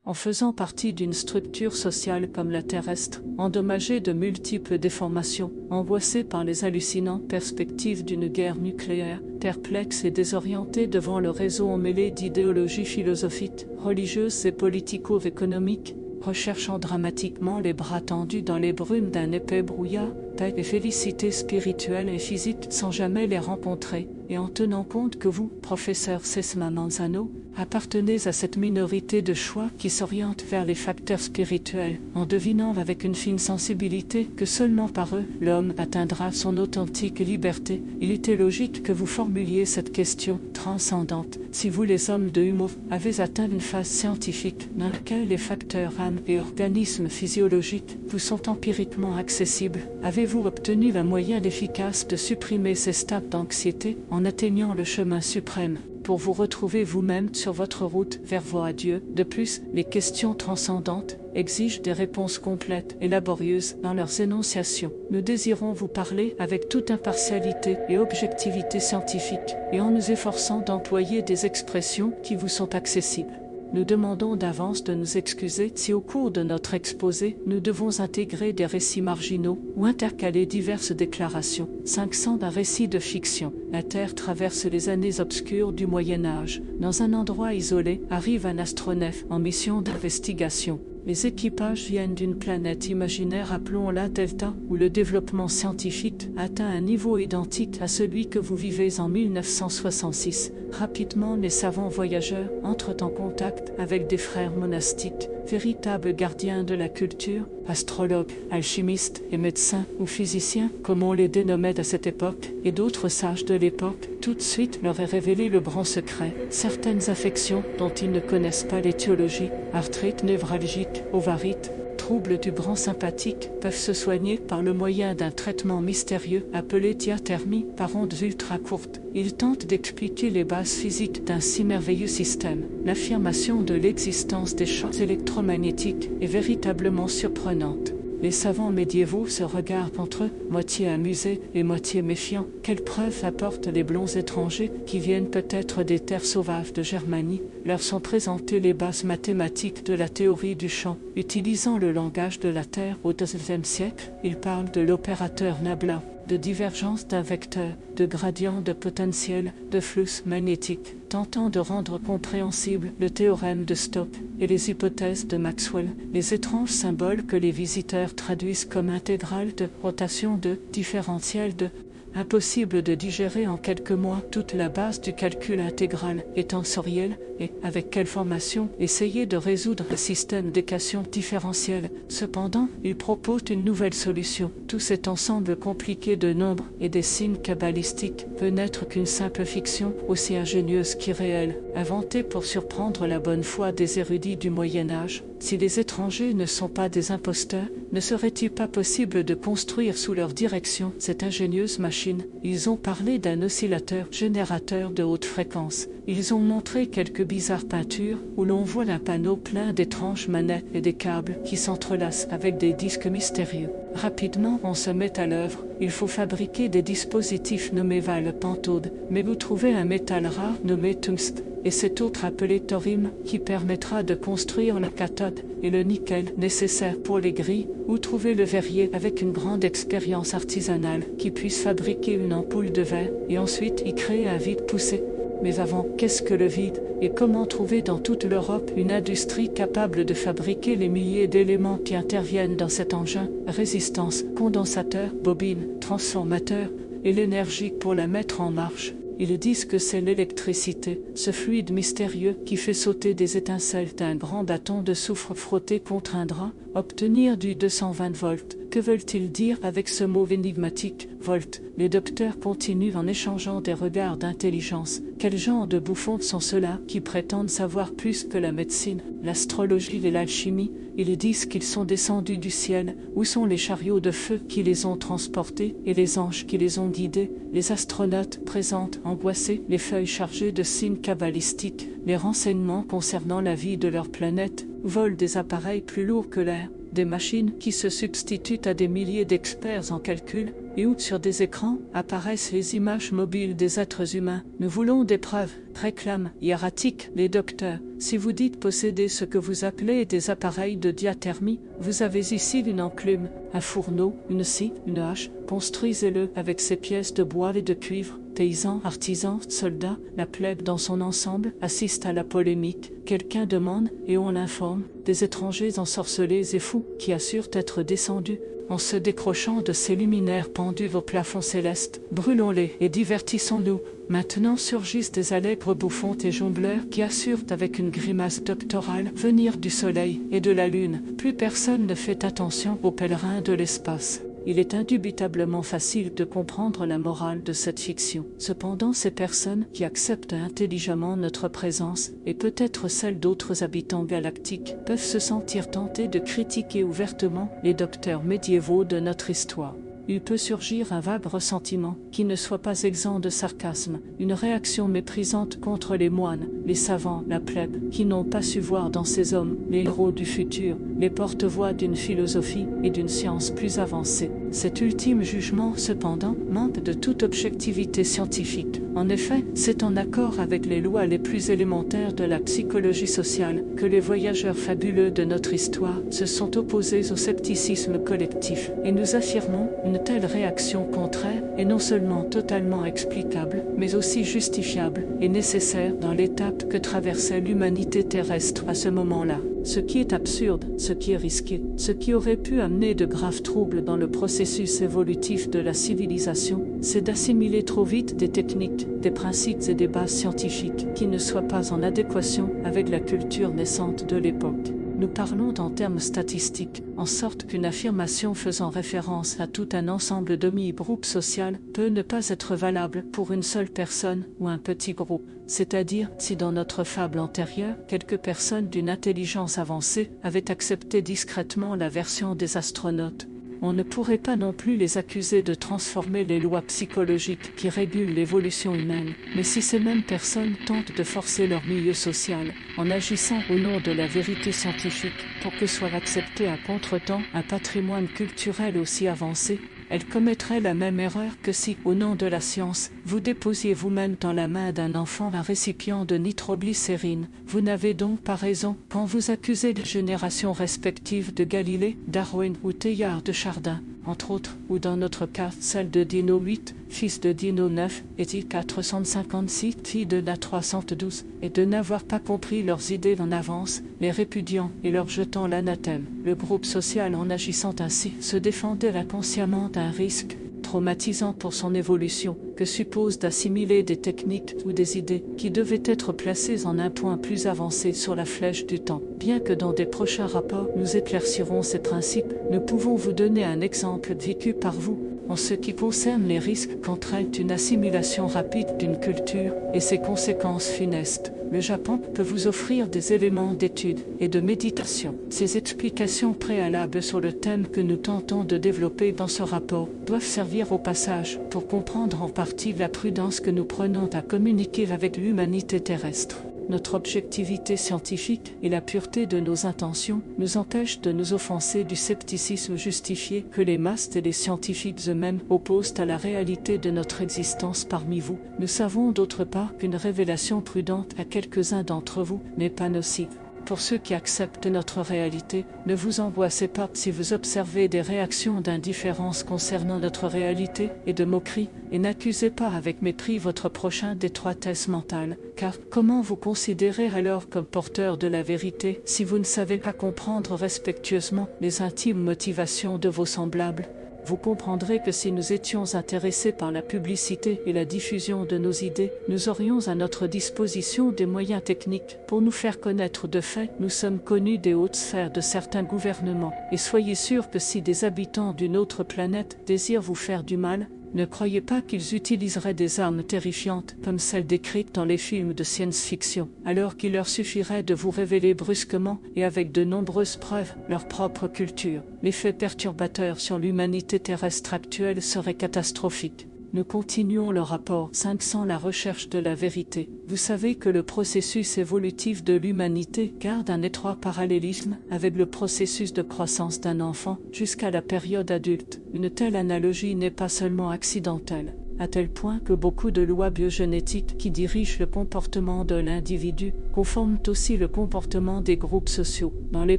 en faisant partie d'une structure sociale comme la terrestre, endommagée de multiples déformations, angoissée par les hallucinantes perspectives d'une guerre nucléaire, perplexe et désorientée devant le réseau emmêlé d'idéologies philosophiques, religieuses et politico-économiques, recherchant dramatiquement les bras tendus dans les brumes d'un épais brouillard, paix et félicité spirituelle et physique sans jamais les rencontrer, et en tenant compte que vous, professeur Sesma Manzano, appartenez à cette minorité de choix qui s'oriente vers les facteurs spirituels, en devinant avec une fine sensibilité que seulement par eux, l'homme atteindra son authentique liberté, il était logique que vous formuliez cette question transcendante. Si vous, les hommes de Humo, avez atteint une phase scientifique dans laquelle les facteurs âme et organismes physiologiques vous sont empiriquement accessibles, avez-vous obtenu un moyen efficace de supprimer ces stades d'anxiété en atteignant le chemin suprême pour vous retrouver vous-même sur votre route vers voie à Dieu? De plus, les questions transcendantes exigent des réponses complètes et laborieuses dans leurs énonciations. Nous désirons vous parler avec toute impartialité et objectivité scientifique, et en nous efforçant d'employer des expressions qui vous sont accessibles. Nous demandons d'avance de nous excuser si au cours de notre exposé, nous devons intégrer des récits marginaux ou intercaler diverses déclarations. 500 d'un récit de fiction. La Terre traverse les années obscures du Moyen-Âge. Dans un endroit isolé, arrive un astronef en mission d'investigation. Les équipages viennent d'une planète imaginaire, appelons-la Delta, où le développement scientifique atteint un niveau identique à celui que vous vivez en 1966. Rapidement, les savants voyageurs entrent en contact avec des frères monastiques, véritables gardiens de la culture, astrologues, alchimistes et médecins ou physiciens, comme on les dénommait à cette époque, et d'autres sages de l'époque. Tout de suite leur est révélé le grand secret. Certaines affections dont ils ne connaissent pas l'étiologie, arthrite névralgique, ovarite, troubles du bras sympathique, peuvent se soigner par le moyen d'un traitement mystérieux appelé diathermie par ondes ultra courtes. Ils tentent d'expliquer les bases physiques d'un si merveilleux système. L'affirmation de l'existence des champs électromagnétiques est véritablement surprenante. Les savants médiévaux se regardent entre eux, moitié amusés et moitié méfiants. Quelles preuves apportent les blonds étrangers, qui viennent peut-être des terres sauvages de Germanie? Leur sont présentées les bases mathématiques de la théorie du champ. Utilisant le langage de la Terre au XIIe siècle, ils parlent de l'opérateur Nabla, de divergence d'un vecteur, de gradient de potentiel, de flux magnétique, tentant de rendre compréhensible le théorème de Stokes et les hypothèses de Maxwell, les étranges symboles que les visiteurs traduisent comme intégrale de, rotation de, différentiel de. Impossible de digérer en quelques mois toute la base du calcul intégral et tensoriel, et, avec quelle formation, essayer de résoudre le système d'équations différentielles. Cependant, il propose une nouvelle solution. Tout cet ensemble compliqué de nombres et des signes cabalistiques peut n'être qu'une simple fiction, aussi ingénieuse qu'irréelle, inventée pour surprendre la bonne foi des érudits du Moyen-Âge. Si les étrangers ne sont pas des imposteurs, ne serait-il pas possible de construire sous leur direction cette ingénieuse machine? Ils ont parlé d'un oscillateur générateur de haute fréquence. Ils ont montré quelques bizarres peintures où l'on voit un panneau plein d'étranges manettes et des câbles qui s'entrelacent avec des disques mystérieux. Rapidement, on se met à l'œuvre. Il faut fabriquer des dispositifs nommés Val-Pentode, mais vous trouvez un métal rare nommé tungstène, et cet autre appelé thorium qui permettra de construire la cathode et le nickel nécessaires pour les grilles, ou trouver le verrier avec une grande expérience artisanale qui puisse fabriquer une ampoule de verre et ensuite y créer un vide poussé. Mais avant, qu'est-ce que le vide? Et comment trouver dans toute l'Europe une industrie capable de fabriquer les milliers d'éléments qui interviennent dans cet engin? Résistance, condensateur, bobine, transformateur, et l'énergie pour la mettre en marche. Ils disent que c'est l'électricité, ce fluide mystérieux qui fait sauter des étincelles d'un grand bâton de soufre frotté contre un drap, obtenir du 220 volts. Que veulent-ils dire avec ce mot énigmatique, volt? Les docteurs continuent en échangeant des regards d'intelligence. Quel genre de bouffons sont ceux-là qui prétendent savoir plus que la médecine, l'astrologie et l'alchimie? Ils disent qu'ils sont descendus du ciel. Où sont les chariots de feu qui les ont transportés et les anges qui les ont guidés? Les astronautes présentent, angoissés, les feuilles chargées de signes cabalistiques, les renseignements concernant la vie de leur planète, volent des appareils plus lourds que l'air, des machines qui se substituent à des milliers d'experts en calcul, et où, sur des écrans, apparaissent les images mobiles des êtres humains. Nous voulons des preuves, réclament hiératique les docteurs. Si vous dites posséder ce que vous appelez des appareils de diathermie, vous avez ici une enclume, un fourneau, une scie, une hache. Construisez-le avec ces pièces de bois et de cuivre. Paysans, artisans, soldats, la plèbe dans son ensemble assiste à la polémique. Quelqu'un demande, et on l'informe, des étrangers ensorcelés et fous qui assurent être descendus en se décrochant de ces luminaires pendus au plafond céleste. Brûlons-les et divertissons-nous. Maintenant surgissent des allègres bouffons et jongleurs qui assurent avec une grimace doctorale venir du soleil et de la lune. Plus personne ne fait attention aux pèlerins de l'espace. Il est indubitablement facile de comprendre la morale de cette fiction. Cependant, ces personnes qui acceptent intelligemment notre présence, et peut-être celle d'autres habitants galactiques, peuvent se sentir tentés de critiquer ouvertement les docteurs médiévaux de notre histoire. Il peut surgir un vague ressentiment qui ne soit pas exempt de sarcasme, une réaction méprisante contre les moines, les savants, la plèbe, qui n'ont pas su voir dans ces hommes les héros du futur, les porte-voix d'une philosophie et d'une science plus avancée. Cet ultime jugement, cependant, manque de toute objectivité scientifique. En effet, c'est en accord avec les lois les plus élémentaires de la psychologie sociale que les voyageurs fabuleux de notre histoire se sont opposés au scepticisme collectif, et nous affirmons une telle réaction contraire est non seulement totalement explicable, mais aussi justifiable et nécessaire dans l'étape que traversait l'humanité terrestre à ce moment-là. Ce qui est absurde, ce qui est risqué, ce qui aurait pu amener de graves troubles dans le processus évolutif de la civilisation, c'est d'assimiler trop vite des techniques, des principes et des bases scientifiques qui ne soient pas en adéquation avec la culture naissante de l'époque. Nous parlons en termes statistiques, en sorte qu'une affirmation faisant référence à tout un ensemble demi-groupe social peut ne pas être valable pour une seule personne ou un petit groupe. C'est-à-dire, si dans notre fable antérieure, quelques personnes d'une intelligence avancée avaient accepté discrètement la version des astronautes, on ne pourrait pas non plus les accuser de transformer les lois psychologiques qui régulent l'évolution humaine. Mais si ces mêmes personnes tentent de forcer leur milieu social, en agissant au nom de la vérité scientifique, pour que soit accepté à contretemps un patrimoine culturel aussi avancé, elles commettraient la même erreur que si, au nom de la science, vous déposiez vous-même dans la main d'un enfant un récipient de nitroglycérine. Vous n'avez donc pas raison quand vous accusez les générations respectives de Galilée, Darwin ou Teilhard de Chardin, entre autres, ou dans notre cas, celle de Dino 8, fils de Dino 9, et de 456, fille de la 312, et de n'avoir pas compris leurs idées en avance, les répudiant et leur jetant l'anathème. Le groupe social, en agissant ainsi, se défendait inconsciemment d'un risque traumatisant pour son évolution, que suppose d'assimiler des techniques ou des idées qui devaient être placées en un point plus avancé sur la flèche du temps. Bien que dans des prochains rapports nous éclaircirons ces principes, nous pouvons vous donner un exemple vécu par vous en ce qui concerne les risques qu'entraîne une assimilation rapide d'une culture et ses conséquences funestes. Le Japon peut vous offrir des éléments d'étude et de méditation. Ces explications préalables sur le thème que nous tentons de développer dans ce rapport doivent servir au passage pour comprendre en partie la prudence que nous prenons à communiquer avec l'humanité terrestre. Notre objectivité scientifique et la pureté de nos intentions nous empêchent de nous offenser du scepticisme justifié que les masses et les scientifiques eux-mêmes opposent à la réalité de notre existence parmi vous. Nous savons d'autre part qu'une révélation prudente à quelques-uns d'entre vous n'est pas nocive. Pour ceux qui acceptent notre réalité, ne vous angoissez pas si vous observez des réactions d'indifférence concernant notre réalité et de moquerie, et n'accusez pas avec mépris votre prochain d'étroitesse mentale, car comment vous considérez alors comme porteur de la vérité si vous ne savez pas comprendre respectueusement les intimes motivations de vos semblables ? Vous comprendrez que si nous étions intéressés par la publicité et la diffusion de nos idées, nous aurions à notre disposition des moyens techniques pour nous faire connaître de fait. Nous sommes connus des hautes sphères de certains gouvernements, et soyez sûrs que si des habitants d'une autre planète désirent vous faire du mal, ne croyez pas qu'ils utiliseraient des armes terrifiantes comme celles décrites dans les films de science-fiction, alors qu'il leur suffirait de vous révéler brusquement et avec de nombreuses preuves leur propre culture. L'effet perturbateur sur l'humanité terrestre actuelle serait catastrophique. Nous continuons le rapport 500 la recherche de la vérité. Vous savez que le processus évolutif de l'humanité garde un étroit parallélisme avec le processus de croissance d'un enfant jusqu'à la période adulte. Une telle analogie n'est pas seulement accidentelle, à tel point que beaucoup de lois biogénétiques qui dirigent le comportement de l'individu conforment aussi le comportement des groupes sociaux. Dans les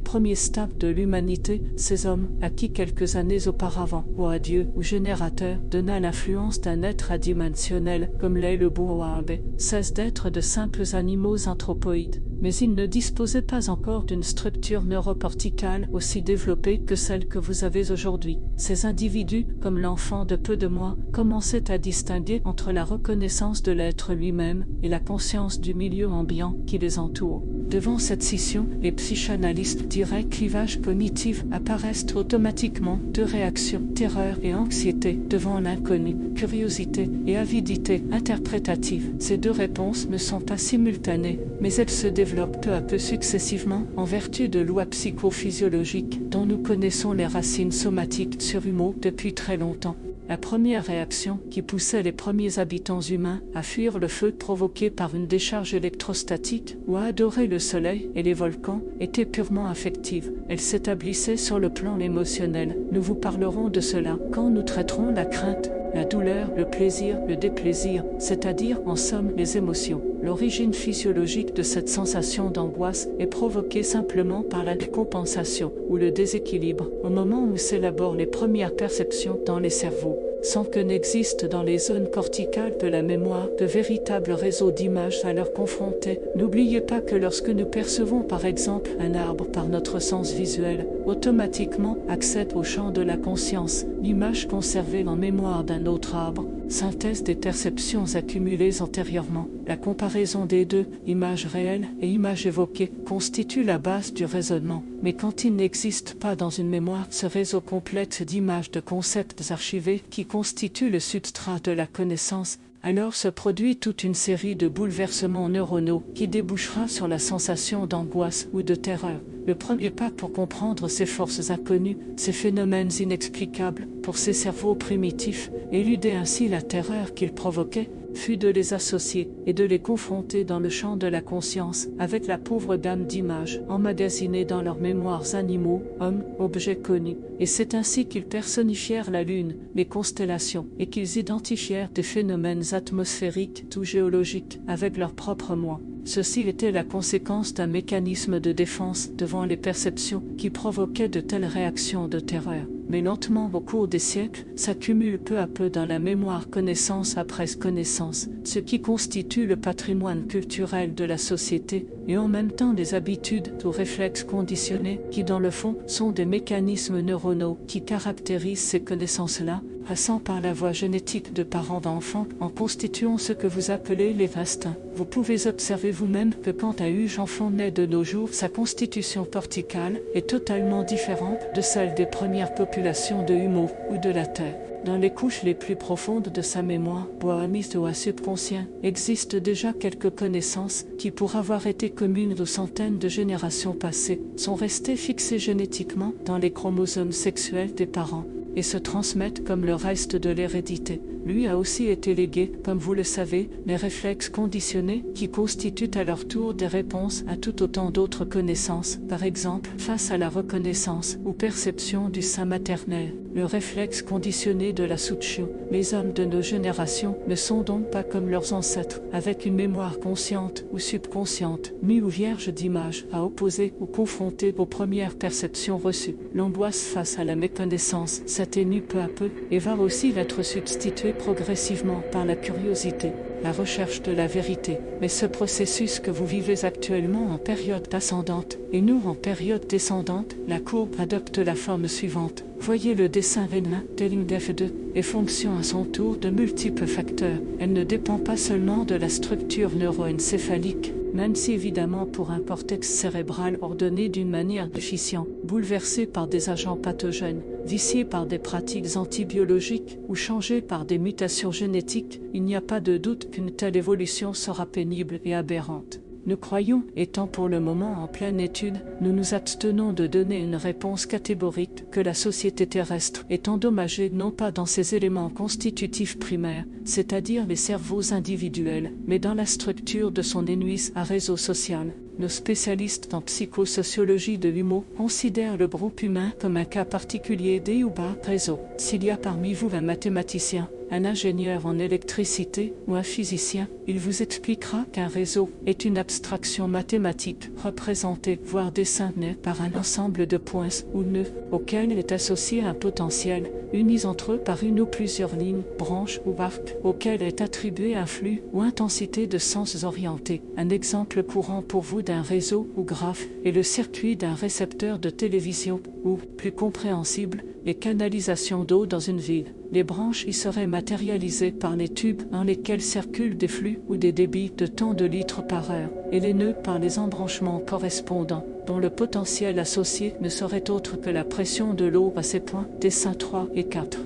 premiers stades de l'humanité, ces hommes, acquis quelques années auparavant, roi Dieu ou générateur, donna l'influence d'un être adimensionnel comme l'est le boabe, cessent d'être de simples animaux anthropoïdes. Mais ils ne disposaient pas encore d'une structure neurocorticale aussi développée que celle que vous avez aujourd'hui. Ces individus, comme l'enfant de peu de mois, commençaient à distinguer entre la reconnaissance de l'être lui-même et la conscience du milieu ambiant qui les entoure. Devant cette scission, les psychanalystes diraient clivage cognitif apparaissent automatiquement deux réactions, terreur et anxiété devant l'inconnu, curiosité et avidité interprétative. Ces deux réponses ne sont pas simultanées, mais elles se développent peu à peu successivement en vertu de lois psychophysiologiques dont nous connaissons les racines somatiques sur Humo depuis très longtemps. La première réaction qui poussait les premiers habitants humains à fuir le feu provoqué par une décharge électrostatique ou à adorer le soleil et les volcans était purement affective. Elle s'établissait sur le plan émotionnel. Nous vous parlerons de cela quand nous traiterons la crainte, la douleur, le plaisir, le déplaisir, c'est-à-dire en somme les émotions. L'origine physiologique de cette sensation d'angoisse est provoquée simplement par la décompensation ou le déséquilibre au moment où s'élaborent les premières perceptions dans les cerveaux, sans que n'existent dans les zones corticales de la mémoire de véritables réseaux d'images à leur confronter. N'oubliez pas que lorsque nous percevons par exemple un arbre par notre sens visuel, automatiquement accède au champ de la conscience l'image conservée en mémoire d'un autre arbre, synthèse des perceptions accumulées antérieurement. La comparaison des deux, image réelle et image évoquée, constitue la base du raisonnement. Mais quand il n'existe pas dans une mémoire ce réseau complexe d'images de concepts archivés qui constitue le substrat de la connaissance, alors se produit toute une série de bouleversements neuronaux qui débouchera sur la sensation d'angoisse ou de terreur. Le premier pas pour comprendre ces forces inconnues, ces phénomènes inexplicables pour ces cerveaux primitifs, éluder ainsi la terreur qu'ils provoquaient, fut de les associer et de les confronter dans le champ de la conscience avec la pauvre gamme d'images emmagasinées dans leurs mémoires animaux, hommes, objets connus. Et c'est ainsi qu'ils personnifièrent la Lune, les constellations, et qu'ils identifièrent des phénomènes atmosphériques ou géologiques avec leur propre moi. Ceci était la conséquence d'un mécanisme de défense devant les perceptions qui provoquaient de telles réactions de terreur. Mais lentement, au cours des siècles, s'accumule peu à peu dans la mémoire connaissance après connaissance, ce qui constitue le patrimoine culturel de la société, et en même temps des habitudes ou réflexes conditionnés qui, dans le fond, sont des mécanismes neuronaux qui caractérisent ces connaissances-là, passant par la voie génétique de parents d'enfants, en constituant ce que vous appelez les instincts. Vous pouvez observer vous-même que quand un enfant naît de nos jours, sa constitution corticale est totalement différente de celle des premières populations de Humo ou de la Terre. Dans les couches les plus profondes de sa mémoire, boamis ou subconscient, existent déjà quelques connaissances qui, pour avoir été communes aux centaines de générations passées, sont restées fixées génétiquement dans les chromosomes sexuels des parents et se transmettent comme le reste de l'hérédité. Lui a aussi été légué, comme vous le savez, les réflexes conditionnés qui constituent à leur tour des réponses à tout autant d'autres connaissances, par exemple face à la reconnaissance ou perception du sein maternel. Le réflexe conditionné de la Sucho. Les hommes de nos générations ne sont donc pas comme leurs ancêtres, avec une mémoire consciente ou subconsciente, nue ou vierge d'images, à opposer ou confronter aux premières perceptions reçues. L'angoisse face à la méconnaissance s'atténue peu à peu et va aussi être substituée progressivement par la curiosité, la recherche de la vérité. Mais ce processus que vous vivez actuellement en période ascendante et nous en période descendante, la courbe adopte la forme suivante. Voyez le dessin Venn, Telling F2, et fonction à son tour de multiples facteurs. Elle ne dépend pas seulement de la structure neuroencéphalique, même si évidemment pour un cortex cérébral ordonné d'une manière déficiente, bouleversé par des agents pathogènes, vicié par des pratiques antibiologiques ou changé par des mutations génétiques, il n'y a pas de doute qu'une telle évolution sera pénible et aberrante. Nous croyons, étant pour le moment en pleine étude, nous nous abstenons de donner une réponse catégorique que la société terrestre est endommagée non pas dans ses éléments constitutifs primaires, c'est-à-dire les cerveaux individuels, mais dans la structure de son énuis à réseau social. Nos spécialistes en psychosociologie de l'humour considèrent le groupe humain comme un cas particulier des Yuba réseau. S'il y a parmi vous un mathématicien, un ingénieur en électricité ou un physicien, il vous expliquera qu'un réseau est une abstraction mathématique représentée, voire dessinée par un ensemble de points ou nœuds auquel est associé un potentiel, unis entre eux par une ou plusieurs lignes, branches ou arcs, auxquels est attribué un flux ou intensité de sens orientés. Un exemple courant pour vous d'un réseau ou graphe est le circuit d'un récepteur de télévision ou, plus compréhensible, les canalisations d'eau dans une ville. Les branches y seraient matérialisées par les tubes dans lesquels circulent des flux ou des débits de tant de litres par heure, et les nœuds par les embranchements correspondants, dont le potentiel associé ne serait autre que la pression de l'eau à ces points, dessins 3 et 4.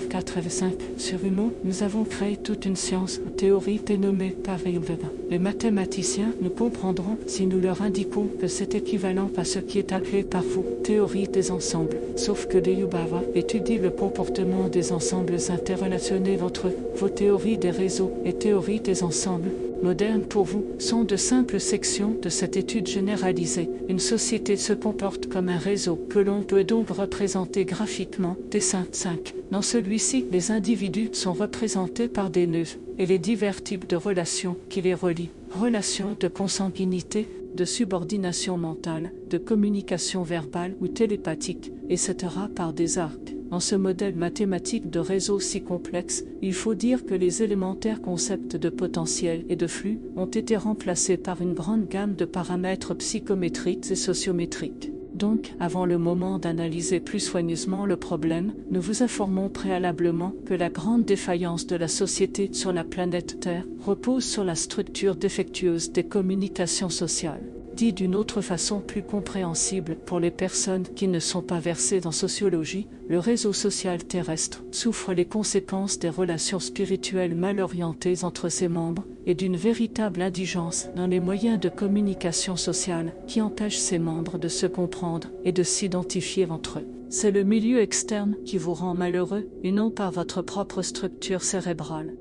4 et 5. Sur Humo, nous avons créé toute une science, théorie dénommée Pavlova. Les mathématiciens nous comprendront si nous leur indiquons que c'est équivalent à ce qui est appelé par vous théorie des ensembles. Sauf que les Yubava étudient le comportement des ensembles interrelationnés entre vos théories des réseaux et théories des ensembles modernes pour vous sont de simples sections de cette étude généralisée. Une société se comporte comme un réseau que l'on peut donc représenter graphiquement. Dessin 5. Dans celui-ci, les individus sont représentés par des nœuds et les divers types de relations qui les relient. Relations de consanguinité, de subordination mentale, de communication verbale ou télépathique, etc. par des arcs. Dans ce modèle mathématique de réseau si complexe, il faut dire que les élémentaires concepts de potentiel et de flux ont été remplacés par une grande gamme de paramètres psychométriques et sociométriques. Donc, avant le moment d'analyser plus soigneusement le problème, nous vous informons préalablement que la grande défaillance de la société sur la planète Terre repose sur la structure défectueuse des communications sociales. Dit d'une autre façon plus compréhensible pour les personnes qui ne sont pas versées en sociologie, le réseau social terrestre souffre les conséquences des relations spirituelles mal orientées entre ses membres et d'une véritable indigence dans les moyens de communication sociale qui empêchent ses membres de se comprendre et de s'identifier entre eux. C'est le milieu externe qui vous rend malheureux et non pas votre propre structure cérébrale.